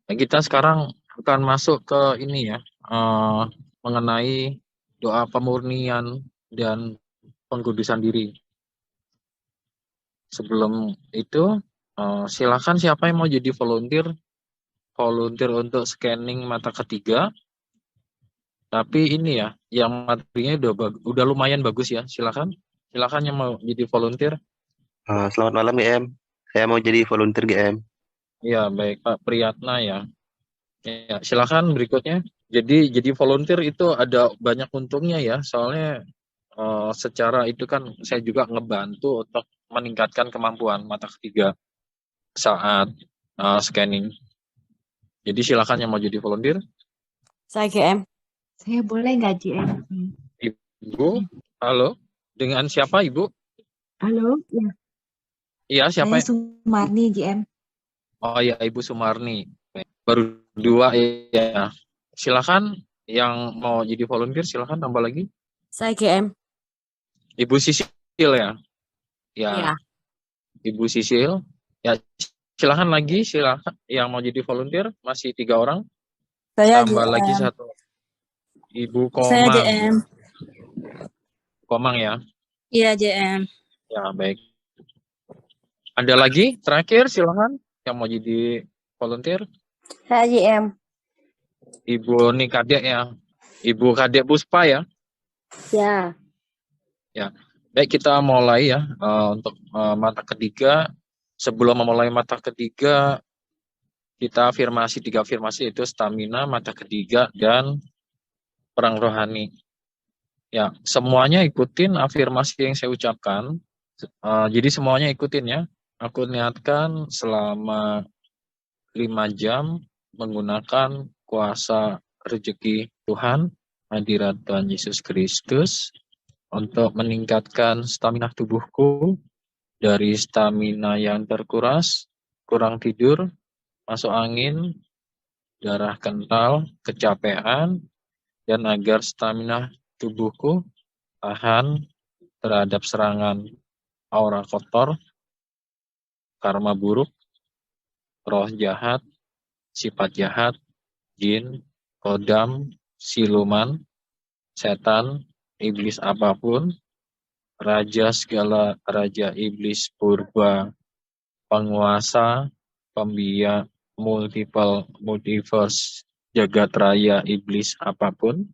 Kita sekarang akan masuk ke ini ya, mengenai doa pemurnian dan pengkudusan diri. Sebelum itu, silakan siapa yang mau jadi volunteer untuk scanning mata ketiga. Tapi ini ya, yang materinya udah lumayan bagus ya. Silakan yang mau jadi volunteer. Selamat malam GM. Saya mau jadi volunteer GM. Ya, baik Pak Priyatna ya. Ya, silakan berikutnya. Jadi volunteer itu ada banyak untungnya ya. Soalnya secara itu kan saya juga ngebantu untuk meningkatkan kemampuan mata ketiga saat scanning. Jadi silakan yang mau jadi volunteer. Saya GM. Saya boleh nggak GM? Ibu, halo. Dengan siapa Ibu? Halo, ya. Iya, siapa? Saya Sumarni GM. Oh ya, Ibu Sumarni. Baru dua ya. Silakan yang mau jadi volunteer, silakan tambah lagi. Saya GM. Ibu Sisil ya. Ya, Iya. Ibu Sisil. Ya, silakan lagi, silakan yang mau jadi volunteer, masih 3 orang. Saya Tambah GM. lagi 1. Ibu Saya Komang. GM. Komang ya. Iya GM. Ya, baik. Ada lagi? Terakhir, silakan yang mau jadi volunteer. Saya GM. Ibu nih Kadek ya. Ibu Kadek Puspa ya. Ya. Ya. Baik, kita mulai ya untuk mata ketiga. Sebelum memulai mata ketiga, kita afirmasi 3 afirmasi, itu stamina, mata ketiga, dan perang rohani. Ya, semuanya ikutin afirmasi yang saya ucapkan. Jadi semuanya ikutin ya. Aku niatkan selama 5 jam menggunakan kuasa rezeki Tuhan, hadirat Tuhan Yesus Kristus, untuk meningkatkan stamina tubuhku dari stamina yang terkuras, kurang tidur, masuk angin, darah kental, kecapean, dan agar stamina tubuhku tahan terhadap serangan aura kotor, karma buruk, roh jahat, sifat jahat, jin, kodam, siluman, setan, iblis apapun, raja segala raja iblis purba, penguasa, pembiak, multiverse, jagat raya iblis apapun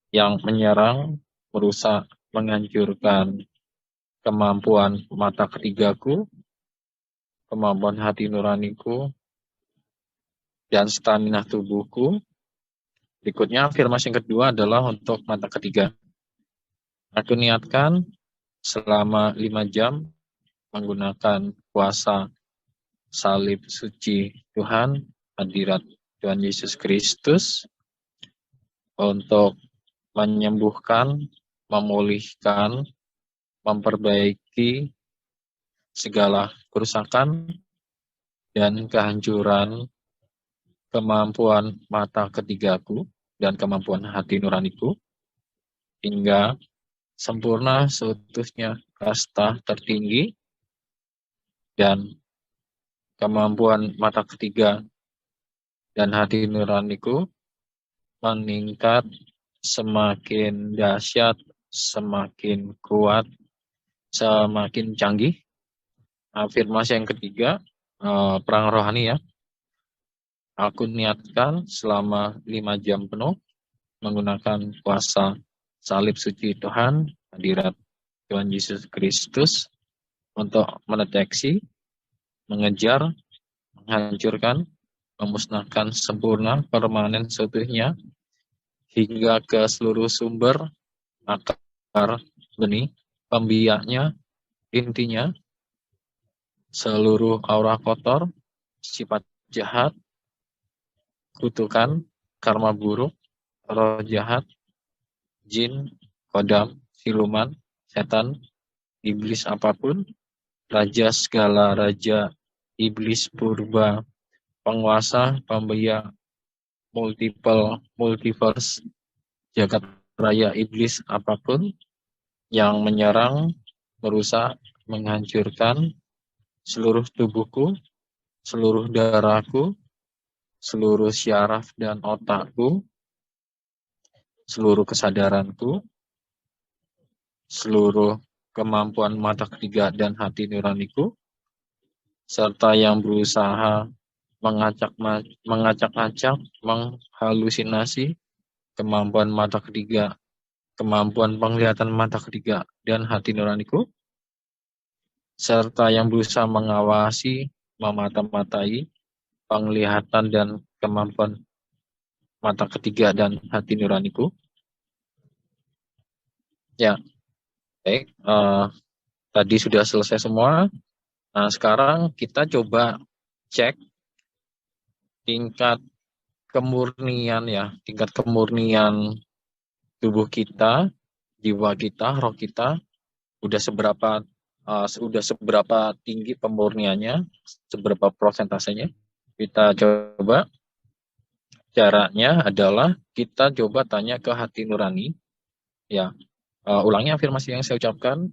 yang menyerang, merusak, menghancurkan kemampuan mata ketigaku, kemampuan hati nuraniku, dan stamina tubuhku. Berikutnya afirmasi yang kedua adalah untuk mata ketiga. Aku niatkan selama 5 jam menggunakan kuasa salib suci Tuhan, hadirat Tuhan Yesus Kristus, untuk menyembuhkan, memulihkan, memperbaiki segala kerusakan dan kehancuran kemampuan mata ketigaku dan kemampuan hati nuraniku, hingga sempurna seutuhnya kasta tertinggi dan kemampuan mata ketiga dan hati nuraniku meningkat semakin dahsyat, semakin kuat, semakin canggih. Afirmasi yang ketiga, perang rohani ya. Aku niatkan selama 5 jam penuh menggunakan kuasa salib suci Tuhan, hadirat Tuhan Yesus Kristus, untuk mendeteksi, mengejar, menghancurkan, memusnahkan sempurna, permanen seutuhnya, hingga ke seluruh sumber, akar, benih, pembiaknya, intinya, seluruh aura kotor, sifat jahat, kutukan, karma buruk, roh jahat, jin, kodam, siluman, setan, iblis apapun, raja segala raja, iblis purba, penguasa, pembiak, multiverse, jagat raya iblis apapun yang menyerang, merusak, menghancurkan seluruh tubuhku, seluruh darahku, seluruh syaraf dan otakku, seluruh kesadaranku, seluruh kemampuan mata ketiga dan hati nuraniku, serta yang berusaha mengacak-acak, menghalusinasi kemampuan mata ketiga, kemampuan penglihatan mata ketiga dan hati nuraniku, serta yang berusaha mengawasi, memata-matai penglihatan dan kemampuan mata ketiga dan hati nuraniku. Ya, baik. Tadi sudah selesai semua. Nah, sekarang kita coba cek tingkat kemurnian ya, tingkat kemurnian tubuh kita, jiwa kita, roh kita, udah seberapa tinggi pemurniannya, seberapa prosentasenya. Kita coba. Caranya adalah kita coba tanya ke hati nurani. Ya, ulangi afirmasi yang saya ucapkan.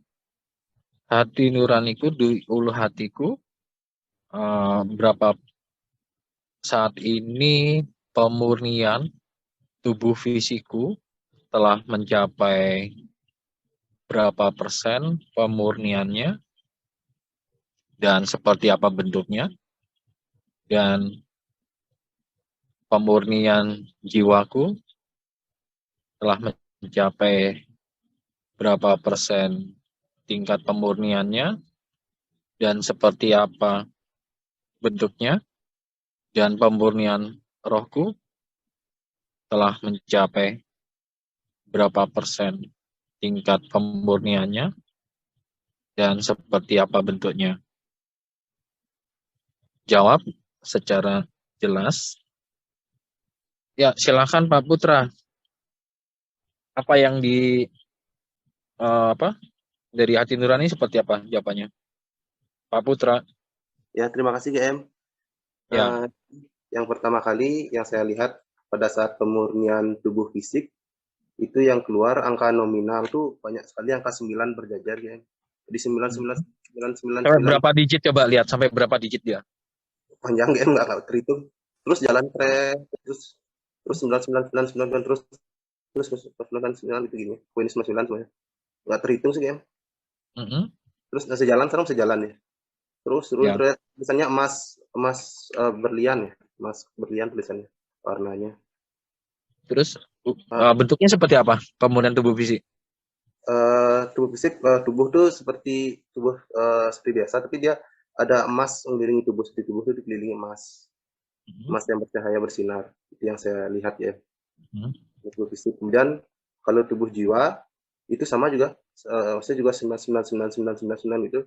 Hati nuraniku di ulu hatiku, berapa saat ini pemurnian tubuh fisikku telah mencapai berapa persen pemurniannya dan seperti apa bentuknya, dan pemurnian jiwaku telah mencapai berapa persen tingkat pemurniannya dan seperti apa bentuknya, dan pemurnian rohku telah mencapai berapa persen tingkat pemurniannya dan seperti apa bentuknya. Jawab secara jelas. Ya, silakan Pak Putra. Apa yang dari hati nurani seperti apa jawabannya? Pak Putra. Ya, terima kasih GM. Ya. Yang pertama kali yang saya lihat pada saat pemurnian tubuh fisik, itu yang keluar angka nominal tuh banyak sekali, angka 9 berjajar GM. Jadi 9. Sampai berapa digit coba lihat, sampai berapa digit dia? Panjang GM, nggak terhitung. Terus jalan terus 9 terus 9 itu gini. Poin 9 semuanya. Nggak terhitung sih GM. Terus sejalan sekarang sejalan ya. Terus Ya. tulisannya emas berlian ya, emas berlian tulisannya, warnanya. Terus bentuknya seperti apa pemurnian tubuh fisik? Tubuh fisik, tubuh tuh seperti tubuh seperti biasa, tapi dia ada emas mengelilingi tubuh, seperti tubuh itu dikelilingi emas, emas yang bercahaya bersinar. Itu yang saya lihat ya, tubuh fisik. Kemudian kalau tubuh jiwa itu sama juga, maksudnya juga 9 itu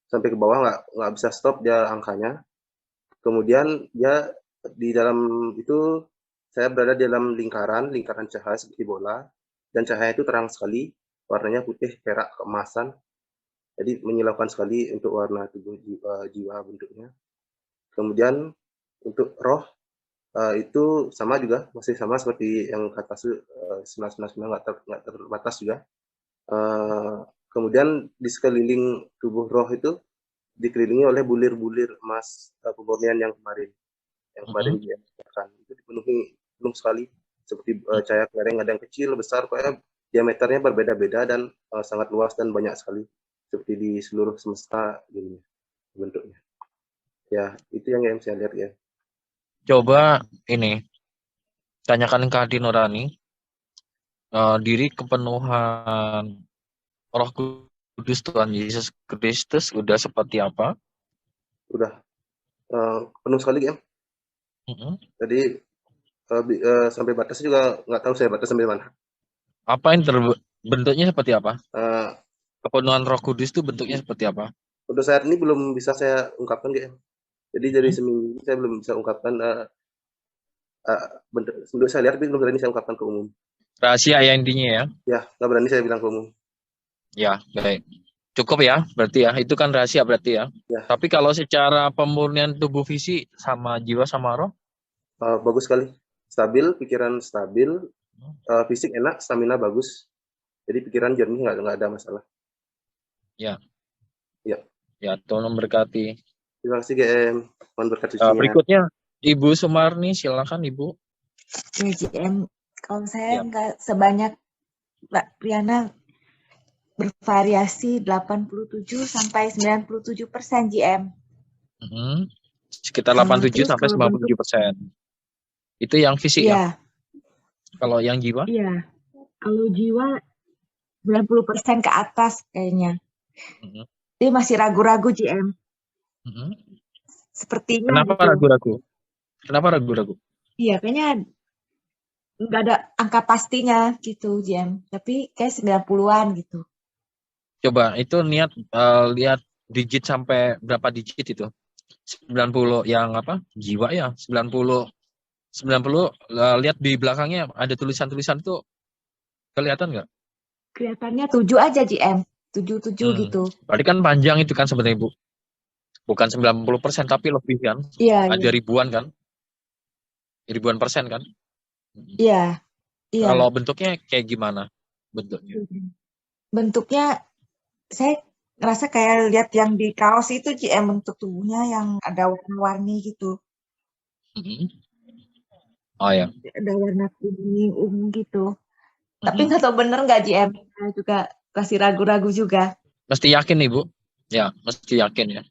sampai ke bawah, nggak bisa stop dia angkanya. Kemudian dia di dalam itu, saya berada di dalam lingkaran cahaya seperti bola, dan cahaya itu terang sekali, warnanya putih perak keemasan, jadi menyilaukan sekali untuk warna tubuh jiwa bentuknya. Kemudian untuk roh, itu sama juga, masih sama seperti yang kata 9 nggak terbatas juga. Kemudian di sekeliling tubuh roh itu dikelilingi oleh bulir-bulir emas pemurnian yang kemarin diajarkan. Itu dipenuhi penuh sekali, seperti cahaya kelereng, ada yang kecil, besar, pokoknya diameternya berbeda-beda dan sangat luas dan banyak sekali, seperti di seluruh semesta ini bentuknya. Ya, itu yang saya lihat ya. Coba ini, tanyakan ke hati nurani, diri kepenuhan Roh Kudus Tuhan Yesus Kristus udah seperti apa? Udah penuh sekali ya. Jadi sampai batas juga nggak tahu saya batas sampai mana. Apa yang bentuknya seperti apa? Kepenuhan Roh Kudus itu bentuknya seperti apa? Untuk saat ini belum bisa saya ungkapkan ya. Jadi dari seminggu saya belum bisa ungkapkan bentuk saya lihat, tapi belum berani saya ungkapkan ke umum. Rahasia ya intinya ya? Ya, nggak berani saya bilang ke umum. Ya, baik. Cukup ya, berarti ya. Itu kan rahasia berarti ya. Tapi kalau secara pemurnian tubuh fisik sama jiwa sama roh? Bagus sekali. Stabil, pikiran stabil, fisik enak, stamina bagus. Jadi pikiran jernih, nggak ada masalah. Ya. Ya. Ya, tolong berkati. Terima kasih GM. Mohon berkat berikutnya Ibu Sumarni, silakan Ibu. Ya GM, kalau saya Ya. nggak sebanyak Mbak Priana, bervariasi 87 sampai 97% GM. Sekitar 87 Terus sampai kalau bentuk, 97%. Itu yang fisik ya? iya, Kalau yang jiwa? iya. Kalau jiwa 90% ke atas kayaknya. Mhm. Dia masih ragu-ragu GM. Mhm. Sepertinya Kenapa gitu. ragu-ragu? Kenapa ragu-ragu? Iya, kayaknya nggak ada angka pastinya gitu GM. Tapi kayak 90-an gitu. Coba itu lihat digit sampai berapa digit itu? 90 yang apa? Jiwa ya, 90 lihat di belakangnya ada tulisan-tulisan itu kelihatan nggak? Kelihatannya 7 aja GM. 7 gitu. Berarti kan panjang itu kan sebenarnya Bu. Bukan 90% tapi lebih kan? Iya, Ada iya. ribuan kan? Ribuan persen kan? Iya, iya. Kalau bentuknya kayak gimana? Bentuknya. Bentuknya saya ngerasa kayak lihat yang di kaos itu GM, bentuk tubuhnya yang ada warna-warni gitu. Mhm. Oh ya. Ada warna kuning, ungu gitu. Tapi nggak tahu bener nggak GM. Saya juga masih ragu-ragu juga. Mesti yakin nih Bu. Ya, mesti yakin ya.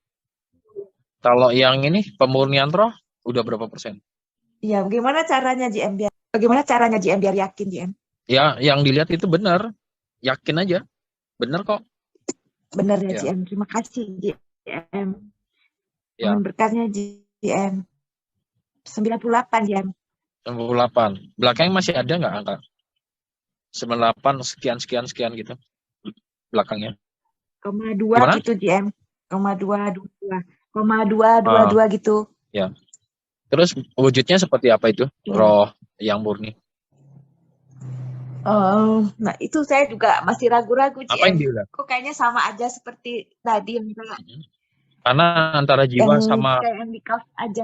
Kalau yang ini pemurnian roh udah berapa persen? Iya, bagaimana caranya GM biar yakin GM? Ya, yang dilihat itu benar. Yakin aja. Benar kok. Bener ya Ya. GM. Terima kasih GM. Ya. Mohon berkatnya GM. 98 GM. 98. Belakangnya masih ada nggak angka? 98 sekian gitu. Belakangnya. 0,2 Gimana? gitu GM. 0,222 gitu. Ya. Terus wujudnya seperti apa itu? Ya. Roh yang murni. Nah itu saya juga masih ragu-ragu Apa yang GM. dilihat? Kok kayaknya sama aja seperti tadi yang Karena antara jiwa sama kayak yang di kaos aja.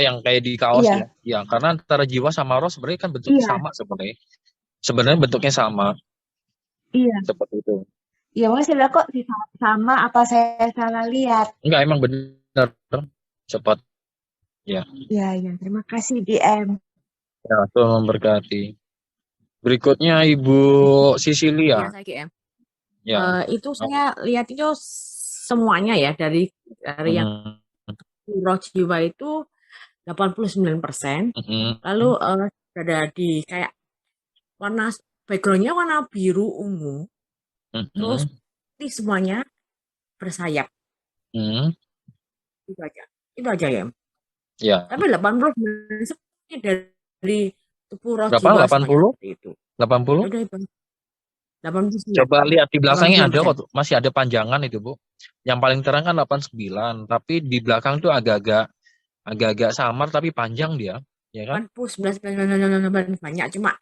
yang kayak di kaos Iya. ya. Ya, karena antara jiwa sama roh sebenarnya kan bentuknya Iya. sama sebenarnya. Sebenarnya bentuknya sama. Iya. Seperti itu. Iya, makanya saya bilang kok sama apa saya salah lihat. Enggak, emang benar. Cepat. Ya. Iya. Terima kasih GM. Ya, Tuhan memberkati. Berikutnya Ibu Sisilia. Ya, saya GM. Ya. Itu saya lihat itu semuanya ya dari yang roh jiwa itu 89%. Lalu ada di kayak warna backgroundnya warna biru ungu. Terus semuanya bersayap. Itu aja ya. Ya. Tapi 80 dari tubuh roh jiwa 80? itu. 80? 89. Coba lihat di belakangnya 89%. ada kok, masih ada panjangan itu Bu. Yang paling terang kan 89, tapi di belakang tuh agak-agak samar tapi panjang dia, ya kan? 89 banyak cuma.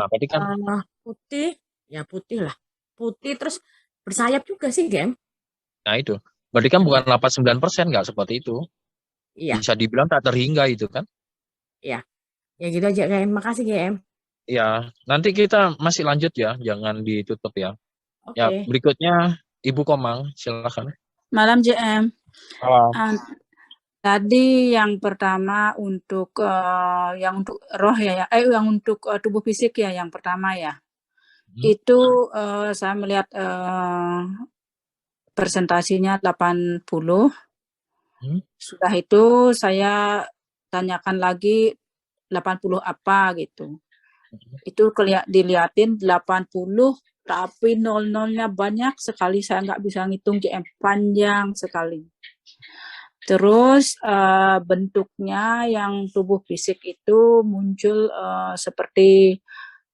Berarti kan putih, ya putih lah. Putih terus bersayap juga sih, Gem. Nah itu. Berarti kan bukan 89%, nggak seperti itu. Iya. Bisa dibilang tak terhingga itu kan? Iya. Ya gitu aja, Gem. Makasih, Gem. Ya, nanti kita masih lanjut ya, jangan ditutup ya. Oke. Ya, berikutnya Ibu Komang, silakan. Malam JM. Halo. Tadi yang pertama untuk yang untuk roh ya, yang untuk tubuh fisik ya, yang pertama ya. Itu saya melihat presentasinya 80. Sudah itu saya tanyakan lagi 80 apa gitu. Itu dilihatin 80 tapi nol-nolnya banyak sekali, saya nggak bisa ngitung GM, panjang sekali. Terus bentuknya yang tubuh fisik itu muncul seperti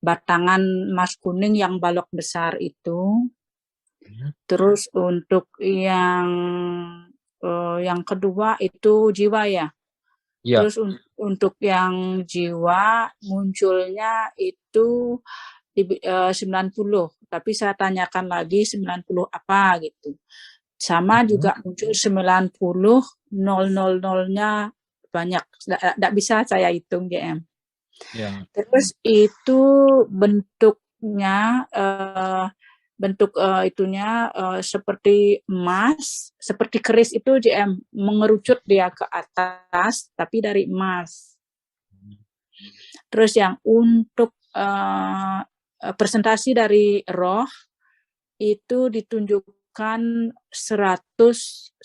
batangan emas kuning yang balok besar itu. Terus untuk yang kedua itu jiwa ya. Ya. Terus untuk yang jiwa munculnya itu 90, tapi saya tanyakan lagi 90 apa gitu. Sama juga muncul 90, 000-nya banyak, tidak bisa saya hitung GM. Ya. Terus itu bentuknya bentuk itunya seperti emas, seperti keris itu JM, mengerucut dia ke atas, tapi dari emas. Terus yang untuk presentasi dari roh, itu ditunjukkan 110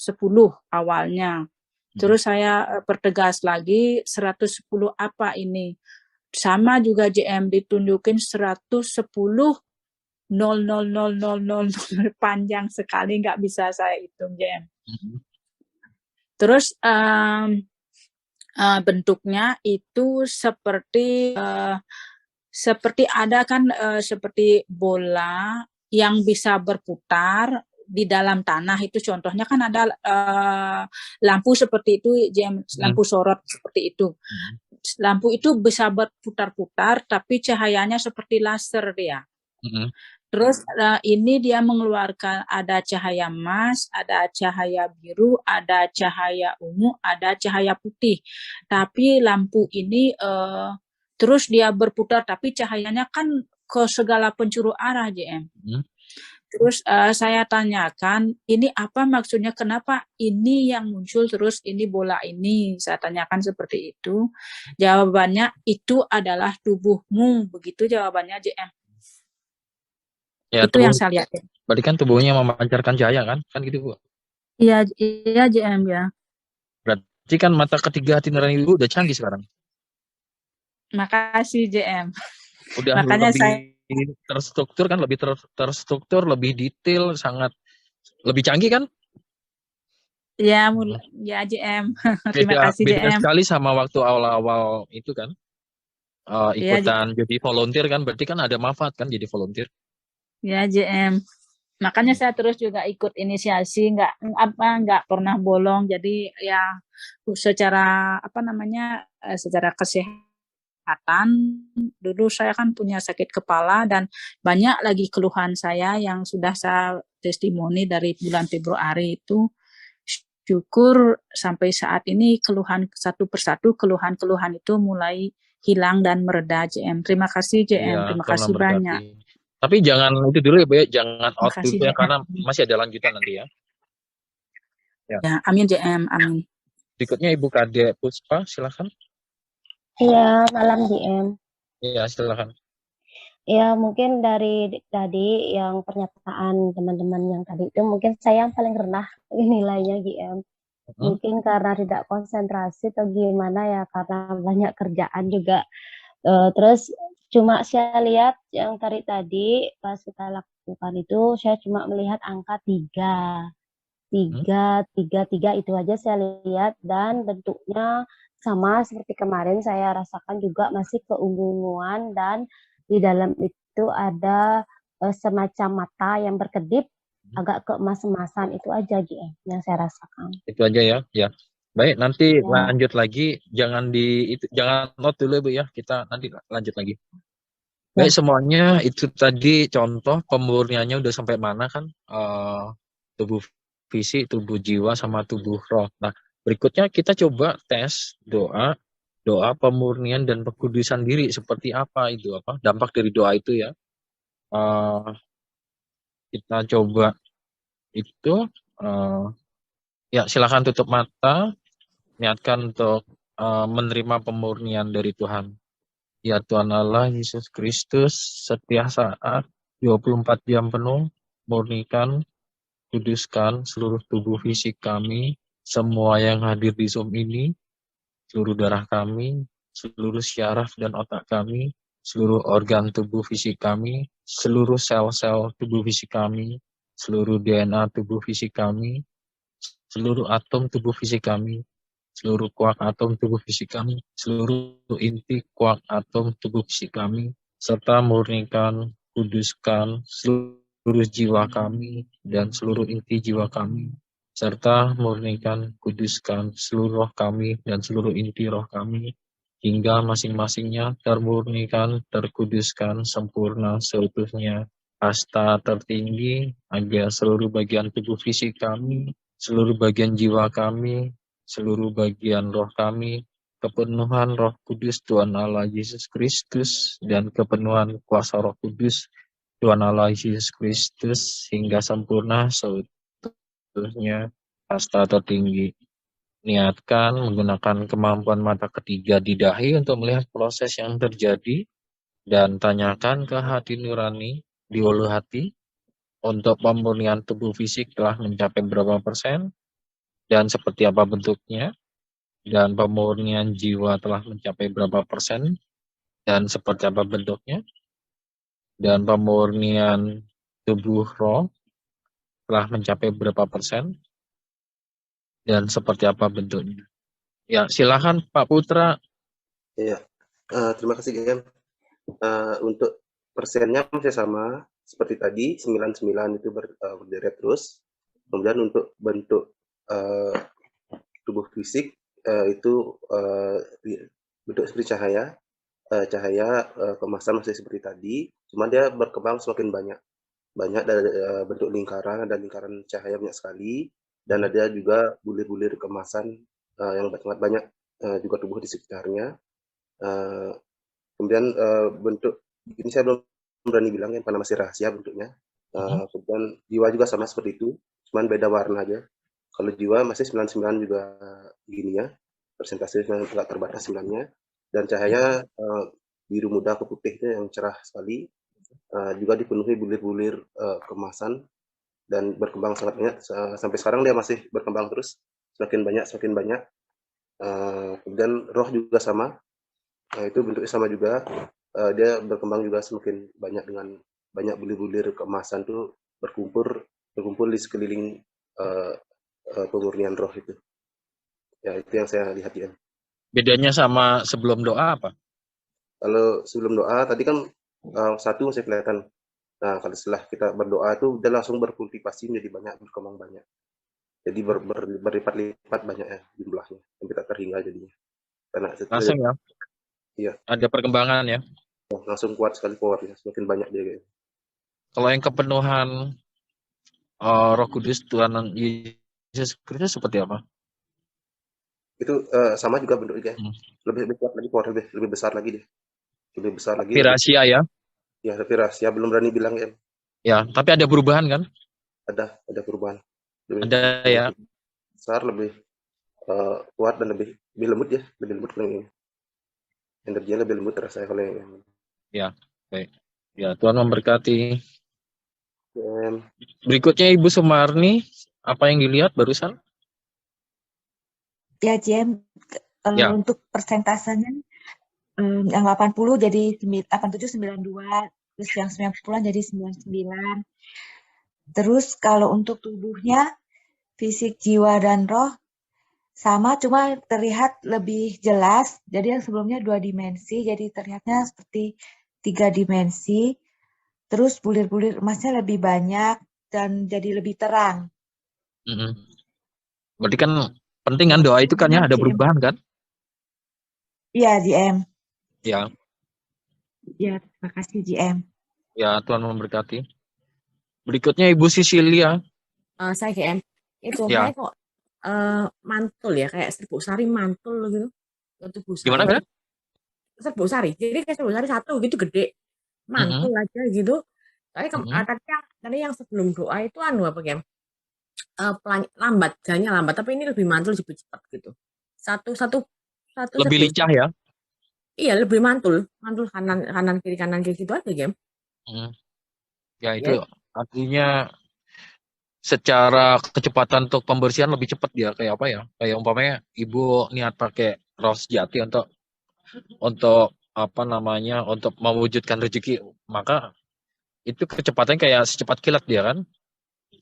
awalnya. Terus saya pertegas lagi 110 apa ini. Sama juga JM ditunjukin 110 00000 panjang sekali, nggak bisa saya hitung JM. Terus bentuknya itu seperti ada kan seperti bola yang bisa berputar di dalam tanah. Itu contohnya kan ada lampu seperti itu, lampu sorot seperti itu. Lampu itu bisa berputar-putar, tapi cahayanya seperti laser dia. Terus ini dia mengeluarkan ada cahaya emas, ada cahaya biru, ada cahaya ungu, ada cahaya putih. Tapi lampu ini terus dia berputar, tapi cahayanya kan ke segala penjuru arah JM. Terus saya tanyakan, ini apa maksudnya, kenapa ini yang muncul terus ini bola ini? Saya tanyakan seperti itu. Jawabannya, itu adalah tubuhmu. Begitu jawabannya JM. Ya, itu yang saya lihat. Berarti kan tubuhnya memancarkan cahaya kan? Kan gitu, Bu? Iya JM ya. Berarti kan mata ketiga hati nurani Ibu udah canggih sekarang. Makasih JM. Udah makanya lebih terstruktur kan, lebih terstruktur, lebih detail, sangat lebih canggih kan? Ya, ya JM. Terima kasih beda JM. sekali sama waktu awal-awal itu kan. Ikutan jadi volunteer kan, berarti kan ada manfaat kan jadi volunteer. Ya JM. Makanya saya terus juga ikut inisiasi, nggak pernah bolong. Jadi ya secara secara kesehatan, dulu saya kan punya sakit kepala dan banyak lagi keluhan saya yang sudah saya testimoni dari bulan Februari itu. Syukur sampai saat ini keluhan satu persatu, keluhan-keluhan itu mulai hilang dan mereda JM. Terima kasih JM, Ya, terima kasih banyak. Tapi jangan itu dulu ya Bu ya, jangan out dulu ya, karena masih ada lanjutan nanti ya. Ya, amin JM, amin. Berikutnya Ibu Kade Puspa, silakan. Iya, malam JM. Iya, silakan. Ya, mungkin dari tadi yang pernyataan teman-teman yang tadi itu mungkin saya yang paling rendah nilainya JM. Mungkin karena tidak konsentrasi atau gimana ya, karena banyak kerjaan juga. Terus cuma saya lihat yang tadi pas kita lakukan itu, saya cuma melihat angka 3 itu aja saya lihat, dan bentuknya sama seperti kemarin saya rasakan juga masih keungu-unguan, dan di dalam itu ada semacam mata yang berkedip agak keemas-emasan. Itu aja yang saya rasakan. Itu aja ya. Ya. Baik, nanti lanjut lagi. Jangan note dulu Bu ya. Kita nanti lanjut lagi. Baik, semuanya itu tadi contoh pemurniannya udah sampai mana kan? Tubuh fisik, tubuh jiwa, sama tubuh roh. Nah, berikutnya kita coba tes doa pemurnian dan pekudusan diri, seperti apa itu, dampak dari doa itu ya. Kita coba itu ya, silakan tutup mata, niatkan untuk menerima pemurnian dari Tuhan. Ya Tuhan Allah Yesus Kristus, setiap saat 24 jam penuh murnikan, kuduskan seluruh tubuh fisik kami, semua yang hadir di Zoom ini, seluruh darah kami, seluruh syaraf dan otak kami, seluruh organ tubuh fisik kami, seluruh sel-sel tubuh fisik kami, seluruh DNA tubuh fisik kami, seluruh atom tubuh fisik kami, seluruh kuak atom tubuh fisik kami, seluruh inti kuak atom tubuh fisik kami, serta murnikan, kuduskan seluruh jiwa kami dan seluruh inti jiwa kami, serta murnikan, kuduskan seluruh roh kami dan seluruh inti roh kami, hingga masing-masingnya termurnikan, terkuduskan sempurna seutuhnya, hasta tertinggi, agar seluruh bagian tubuh fisik kami, seluruh bagian jiwa kami, seluruh bagian roh kami, kepenuhan Roh Kudus Tuhan Allah Yesus Kristus dan kepenuhan kuasa Roh Kudus Tuhan Allah Yesus Kristus hingga sempurna seutuhnya kasta tertinggi. Niatkan menggunakan kemampuan mata ketiga di dahi untuk melihat proses yang terjadi dan tanyakan ke hati nurani di ulu hati untuk pemurnian tubuh fisik telah mencapai berapa persen dan seperti apa bentuknya, dan pemurnian jiwa telah mencapai berapa persen dan seperti apa bentuknya, dan pemurnian tubuh roh telah mencapai berapa persen dan seperti apa bentuknya. Ya, silakan Pak Putra. Iya, terima kasih GM. Untuk persennya masih sama seperti tadi, 99 itu berderet terus. Kemudian untuk bentuk tubuh fisik itu bentuk seperti cahaya, kemasan masih seperti tadi, cuma dia berkembang semakin banyak dari bentuk lingkaran, ada lingkaran cahaya banyak sekali, dan ada juga bulir-bulir kemasan yang sangat banyak juga tubuh di sekitarnya. Kemudian bentuk ini saya belum berani bilang ya, karena masih rahasia bentuknya. Kemudian jiwa juga sama seperti itu, cuman beda warna aja. Kalau jiwa masih 99 juga gini ya, persentasenya nggak terbatas sebenarnya. Dan cahaya biru muda ke putih itu yang cerah sekali, juga dipenuhi bulir-bulir kemasan dan berkembang sangat banyak. Sampai sekarang dia masih berkembang terus, semakin banyak. Kemudian roh juga sama. Itu bentuknya sama juga, dia berkembang juga semakin banyak dengan banyak bulir-bulir kemasan tuh berkumpul di sekeliling pemurnian roh itu. Ya, itu yang saya lihat ya. Bedanya sama sebelum doa apa? Kalau sebelum doa tadi kan satu masih kelihatan. Nah, kalau setelah kita berdoa itu udah langsung berkultivasi menjadi banyak, berkembang banyak. Jadi berlipat-lipat banyak ya jumlahnya, sampai tak terhingga jadinya. Karena Langsung ya? Iya. Ada perkembangan ya? Langsung kuat sekali powernya, semakin banyak dia. Kalau yang kepenuhan Roh Kudus Tuhan Yesus Kristus seperti apa? Itu sama juga bentuknya. Lebih kuat lagi, power lebih besar lagi deh. Lebih besar lagi. Rahasia ya? Ya, tapi rahasia belum berani bilang ya. Ya, tapi ada perubahan kan? Ada perubahan. Ada ya. Besar, lebih kuat dan lebih lembut ya, lebih lembut kalau ini. Energinya lebih lembut rasanya kalau yang. Ya, baik. Ya, Tuhan memberkati. Berikutnya Ibu Sumarni, apa yang dilihat barusan? Ya, Jem, untuk persentasenya yang 80 jadi 87, 92, terus yang 90 jadi 99. Terus kalau untuk tubuhnya, fisik, jiwa, dan roh sama, cuma terlihat lebih jelas. Jadi yang sebelumnya 2 dimensi, jadi terlihatnya seperti 3 dimensi. Terus bulir-bulir emasnya lebih banyak dan jadi lebih terang. Berarti kan penting kan doa itu kan ya, ada perubahan kan? Iya, GM. Ya. Ya, terima kasih GM. Ya, Tuhan memberkati. Berikutnya Ibu Sisilia. Saya GM. Itu ya. saya kok mantul ya, kayak serbuk sari mantul gitu. Tubuh saya. Gimana kan? Serbuk sari. Jadi kayak serbuk sari satu gitu gede. Mantul aja gitu. Tadi yang sebelum doa itu apa GM? Lambat, jalannya lambat, tapi ini lebih mantul, lebih cepat gitu. Satu lebih lincah ya? Iya, lebih mantul kanan kiri gitu aja game. Ya itu artinya secara kecepatan untuk pembersihan lebih cepat dia, kayak apa ya? Kayak umpamanya ibu niat pakai roh sejati untuk apa namanya, untuk mewujudkan rezeki, maka itu kecepatannya kayak secepat kilat dia kan?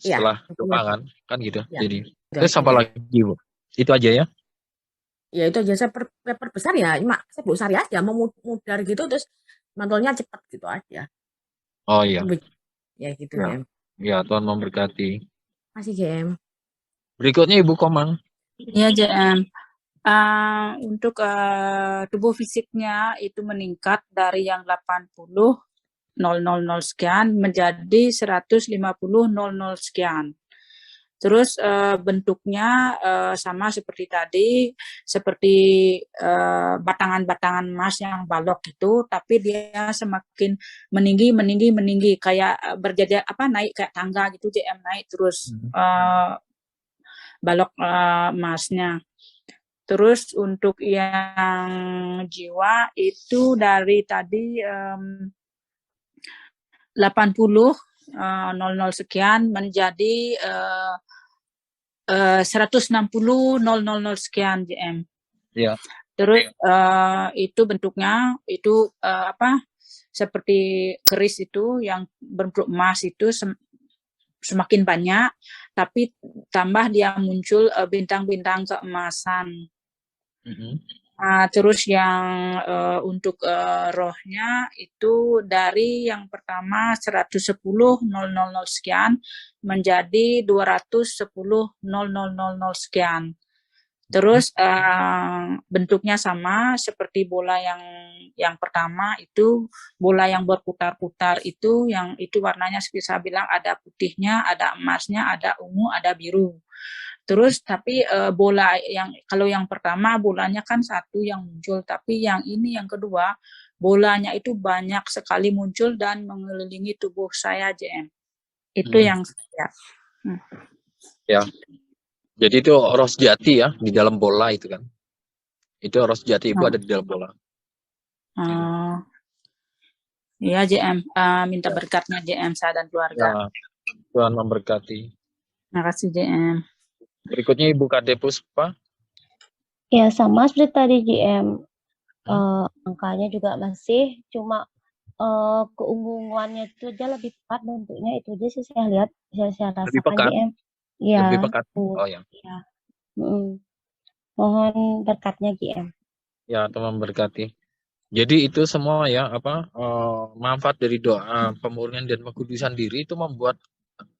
Setelah doa kan gitu. Ya. Jadi terus apa lagi Bu? Itu aja ya? Ya itu aja, saya perbesar ya, cuma saya besar aja, mau mudar gitu terus mantulnya cepat gitu aja. Oh iya. Ya gitu ya. Ya, Tuhan memberkati. Masih GM. Berikutnya Ibu Komang. Ya GM. Untuk tubuh fisiknya itu meningkat dari yang 80 000 sekian menjadi 150 00 sekian. Terus bentuknya sama seperti tadi, seperti batangan-batangan emas yang balok itu, tapi dia semakin meninggi, kayak berjajah naik kayak tangga gitu, JM naik terus balok emasnya. Terus untuk yang jiwa itu dari tadi 80 00 sekian menjadi 160 000 sekian JM. Ya. Terus itu bentuknya itu seperti keris itu yang berbentuk emas itu semakin banyak, tapi tambah dia muncul bintang-bintang keemasan. Terus yang untuk rohnya itu dari yang pertama 110 000 sekian menjadi 210 000 sekian. Terus bentuknya sama seperti bola yang pertama itu, bola yang berputar-putar itu, yang itu warnanya seperti saya bilang ada putihnya, ada emasnya, ada ungu, ada biru. Terus tapi bola kalau yang pertama bolanya kan satu yang muncul, tapi yang ini yang kedua bolanya itu banyak sekali muncul dan mengelilingi tubuh saya JM. Itu yang saya. Ya. Jadi itu roh sejati ya di dalam bola itu kan. Itu roh sejati ibu ada di dalam bola. Iya JM, minta berkatnya JM saya dan keluarga. Ya, Tuhan memberkati. Terima kasih JM. Berikutnya Ibu Kade Puspa. Ya sama seperti tadi JM. Angkanya juga masih cuma keunguannya itu aja lebih pekat bentuknya, itu aja sih saya lihat, saya rasakan Lebih pekat. JM. Ya. Lebih pekat. Oh ya. Ya. Mohon berkatnya JM. Ya, Tuhan memberkati. Jadi itu semua ya manfaat dari doa pemurnian dan pekudusan diri itu membuat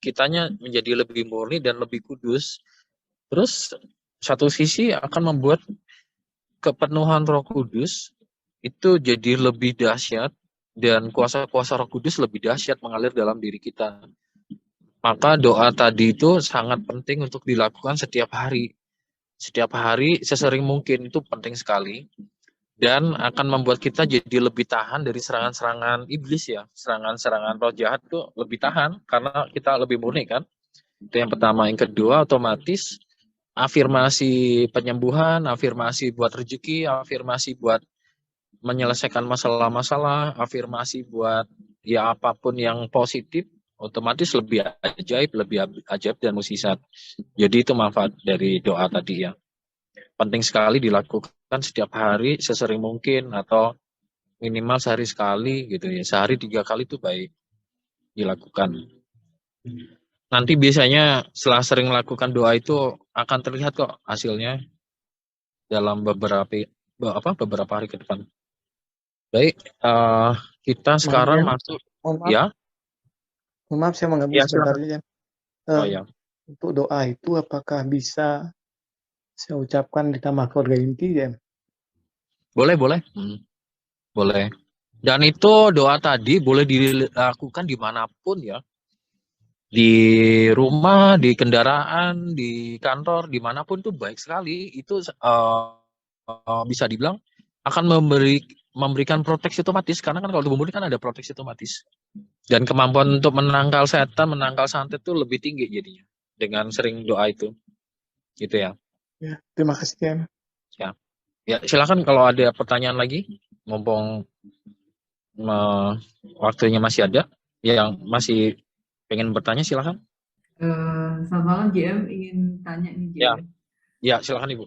kitanya menjadi lebih murni dan lebih kudus. Terus satu sisi akan membuat kepenuhan Roh Kudus itu jadi lebih dahsyat dan kuasa-kuasa Roh Kudus lebih dahsyat mengalir dalam diri kita. Maka doa tadi itu sangat penting untuk dilakukan setiap hari. Setiap hari sesering mungkin, itu penting sekali. Dan akan membuat kita jadi lebih tahan dari serangan-serangan iblis ya. Serangan-serangan roh jahat itu lebih tahan karena kita lebih murni kan. Itu yang pertama. Yang kedua, otomatis afirmasi penyembuhan, afirmasi buat rezeki, afirmasi buat menyelesaikan masalah-masalah, afirmasi buat ya apapun yang positif, otomatis lebih ajaib dan mukjizat. Jadi itu manfaat dari doa tadi ya. Penting sekali dilakukan setiap hari sesering mungkin atau minimal sehari sekali gitu ya. Sehari 3 kali itu baik dilakukan. Nanti biasanya setelah sering melakukan doa itu akan terlihat kok hasilnya dalam beberapa hari ke depan. Baik, kita sekarang masuk. Ya. Maaf saya menggabung sebentar ya. Ya. Untuk doa itu apakah bisa saya ucapkan di nama keluarga inti ya? Boleh. Boleh. Dan itu doa tadi boleh dilakukan dimanapun ya. Di rumah, di kendaraan, di kantor, dimanapun itu baik sekali. Itu bisa dibilang akan memberikan proteksi otomatis. Karena kan kalau tubuh murni kan ada proteksi otomatis. Dan kemampuan untuk menangkal setan, menangkal santet itu lebih tinggi jadinya. Dengan sering doa itu. Gitu ya. Ya, terima kasih Ken. Ya, silakan kalau ada pertanyaan lagi. Mumpung waktunya masih ada. Yang masih pengen bertanya silakan. Selamat malam JM, ingin tanya nih JM. Ya silakan Ibu.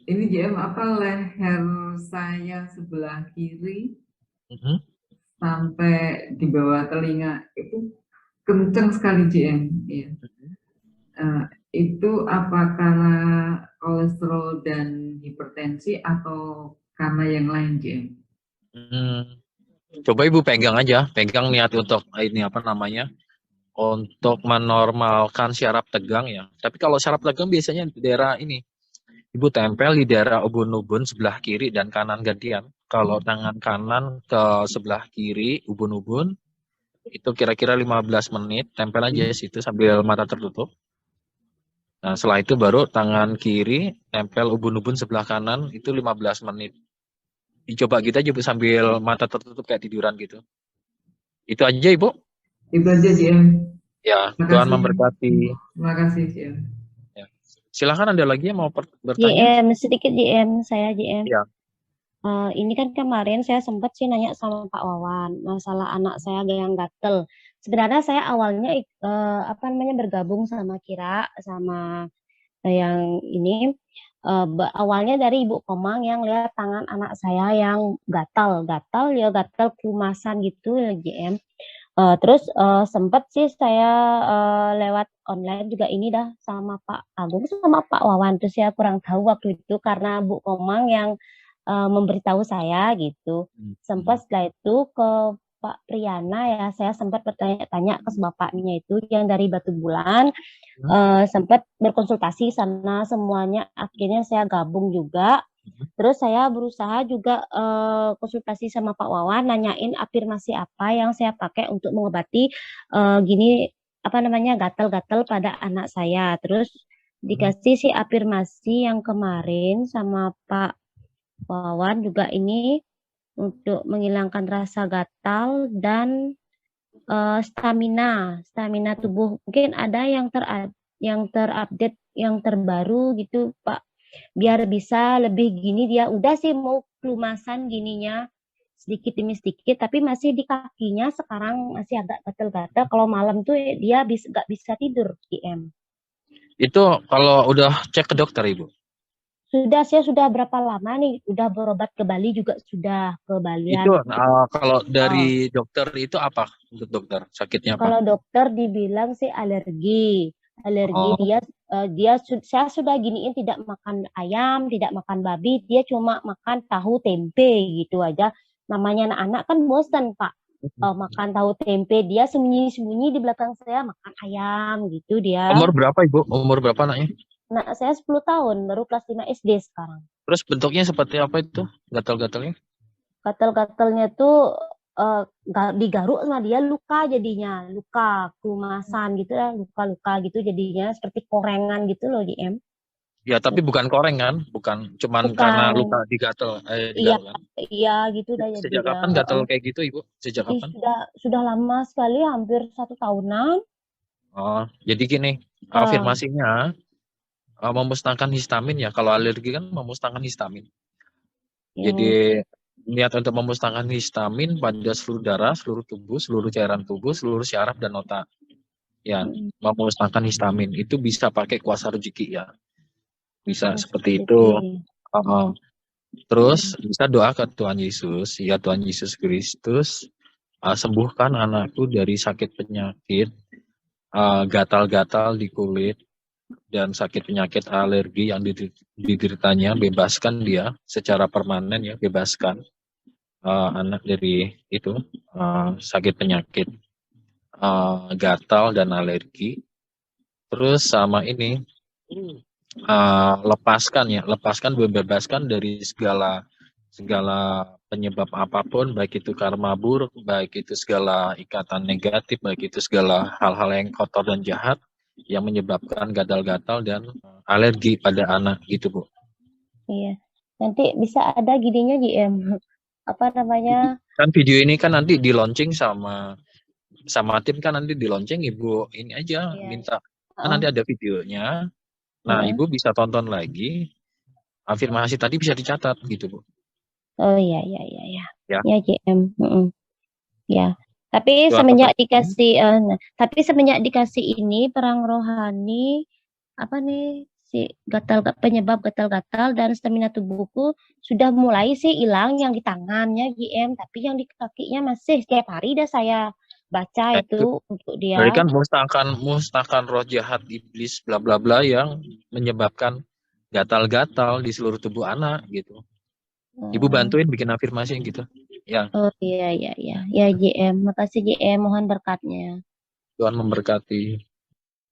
Ini JM, apa leher saya sebelah kiri sampai di bawah telinga itu kencang sekali JM. Ya. Itu apa karena kolesterol dan hipertensi atau karena yang lain JM? Coba Ibu pegang aja, pegang niat untuk untuk menormalkan syaraf tegang ya. Tapi kalau syaraf tegang biasanya di daerah ini, Ibu tempel di daerah ubun-ubun sebelah kiri dan kanan gantian. Kalau tangan kanan ke sebelah kiri ubun-ubun, Itu kira-kira 15 menit, tempel aja di situ sambil mata tertutup. Nah, setelah itu baru tangan kiri tempel ubun-ubun sebelah kanan itu 15 menit. Dicoba gitu aja Bu sambil mata tertutup kayak tiduran gitu. Itu aja Ibu. Itu aja GM. Ya, Terima Tuhan kasih. memberkati. Terima kasih GM. Ya. Silakan ada lagi yang mau bertanya? JM, sedikit JM, saya JM. Ya. Ini kan kemarin saya sempat sih nanya sama Pak Wawan masalah anak saya yang gatel. Sebenarnya saya awalnya bergabung sama Kira sama yang ini awalnya dari Ibu Komang yang lihat tangan anak saya yang gatal kelumasan gitu JM. Terus sempat sih saya lewat online juga ini dah sama Pak Agung sama Pak Wawan. Terus saya kurang tahu waktu itu karena Bu Komang yang memberitahu saya gitu. Sempat setelah itu ke Pak Priyana ya, saya sempat bertanya-tanya ke bapaknya itu yang dari Batu Bulan, sempat berkonsultasi sana semuanya. Akhirnya saya gabung juga. Terus saya berusaha juga konsultasi sama Pak Wawan, nanyain afirmasi apa yang saya pakai untuk mengobati gatal-gatal pada anak saya. Terus dikasih si afirmasi yang kemarin sama Pak Wawan juga ini untuk menghilangkan rasa gatal dan stamina tubuh. Mungkin ada yang terupdate, yang terbaru gitu Pak. Biar bisa lebih gini, dia udah sih mau kelumasan gininya sedikit demi sedikit, tapi masih di kakinya sekarang masih agak gatal-gatal. Kalau malam tuh dia nggak bisa tidur IM. Itu kalau udah cek ke dokter Ibu? Saya sudah berapa lama nih, udah berobat ke Bali juga sudah ke Bali. Itu kalau dari dokter itu apa untuk dokter sakitnya apa? Kalau dokter dibilang sih alergi. Saya sudah giniin tidak makan ayam, tidak makan babi, dia cuma makan tahu tempe gitu aja. Namanya anak-anak kan bosan Pak. Makan tahu tempe, dia sembunyi-sembunyi di belakang saya makan ayam gitu dia. Umur berapa Ibu? Umur berapa anaknya? Nah, saya 10 tahun, baru kelas 5 SD sekarang. Terus bentuknya seperti apa itu? Gatal-gatalnya? Gatal-gatalnya tuh digaruk sama dia luka jadinya, luka kelumasan gitu ya, luka-luka gitu jadinya seperti korengan gitu loh JM. Ya, tapi bukan koreng kan? Bukan karena luka digatal. Iya gitu dah jadinya. Sejak kapan gatal kayak gitu Ibu? Sejak kapan? Sudah lama sekali, hampir 1 tahunan. Oh, jadi gini, afirmasinya memusnahkan histamin ya. Kalau alergi kan memusnahkan histamin. Jadi niat untuk memusnahkan histamin pada seluruh darah, seluruh tubuh, seluruh cairan tubuh, seluruh syaraf dan otak. Ya, memusnahkan histamin itu bisa pakai kuasa rezeki ya. Bisa seperti itu. Terus bisa doa ke Tuhan Yesus, ya Tuhan Yesus Kristus, sembuhkan anakku dari sakit penyakit, gatal-gatal di kulit, dan sakit penyakit alergi yang dideritanya, bebaskan dia secara permanen ya, bebaskan anak dari itu sakit penyakit gatal dan alergi. Terus sama ini lepaskan bebaskan dari segala penyebab apapun, baik itu karma buruk, baik itu segala ikatan negatif, baik itu segala hal-hal yang kotor dan jahat yang menyebabkan gatal-gatal dan alergi pada anak gitu Bu. Iya, nanti bisa ada gininya JM. Kan video ini kan nanti di launching sama tim kan, nanti di launching Ibu ini aja minta kan nanti ada videonya. Nah, Ibu bisa tonton lagi. Afirmasi tadi bisa dicatat gitu Bu. Oh iya. Ya JM. Ya. Tapi semenjak dikasih ini perang rohani si penyebab gatal-gatal dan stamina tubuhku sudah mulai sih hilang yang di tangannya JM, tapi yang di kakinya masih setiap hari dah saya baca itu untuk dia. Berarti kan musnahkan roh jahat iblis bla bla bla yang menyebabkan gatal-gatal di seluruh tubuh anak gitu. Ibu bantuin bikin afirmasi gitu. Ya. Oh iya. Ya JM, makasih JM, mohon berkatnya. Tuhan memberkati.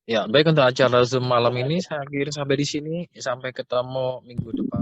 Ya, baik, untuk acara Zoom malam ini saya akhiri sampai di sini. Sampai ketemu minggu depan.